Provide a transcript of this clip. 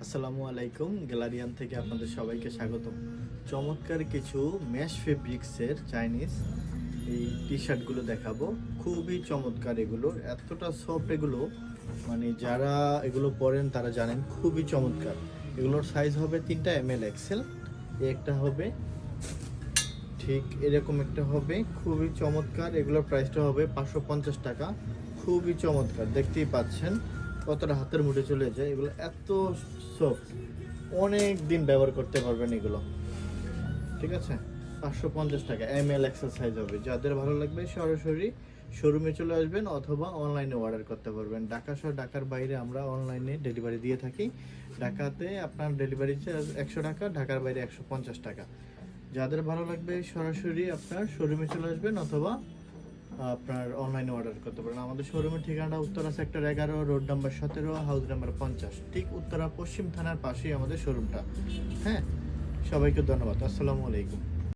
আসসালামু আলাইকুম। গ্যালারিয়ান থেকে আপনাদের সবাইকে স্বাগত। চমৎকার কিছু ম্যাশ ফেব্রিক্সের চাইনিজ এই টি শার্টগুলো দেখাবো। খুবই চমৎকার, এগুলো এতটা সফট, এগুলো মানে যারা এগুলো পরেন তারা জানেন খুবই চমৎকার। এগুলোর সাইজ হবে 3টা ml এক্সেল, একটা হবে ঠিক এরকম, একটা হবে খুবই চমৎকার। এগুলোর প্রাইসটা হবে 550 টাকা। খুবই চমৎকার, দেখতেই পাচ্ছেন কতটা হাতের মুঠে চলে যায়। এগুলো এত সফট, অনেক দিন ব্যবহার করতে পারবেন এগুলো। ঠিক আছে, 550 টাকা, ml এক্সেল সাইজ হবে। যাদের ভালো লাগবে সরাসরি শোরুমে চলে আসবেন অথবা অনলাইনে অর্ডার করতে পারবেন। ঢাকা সহ ঢাকার বাইরে আমরা অনলাইনে ডেলিভারি দিয়ে থাকি। ঢাকাতে আপনার ডেলিভারি চার্জ 100 টাকা, ঢাকার বাইরে 150 টাকা। যাদের ভালো লাগবে সরাসরি আপনার শোরুমে চলে আসবেন অথবা আপনার অনলাইনে অর্ডার করতে পারেন। আমাদের শোরুমের ঠিকানা Uttara sector 11, road number 17, house number 50, ঠিক উত্তরা পশ্চিম থানার পাশেই আমাদের শোরুমটা। হ্যাঁ, সবাইকে ধন্যবাদ। আসসালামু আলাইকুম।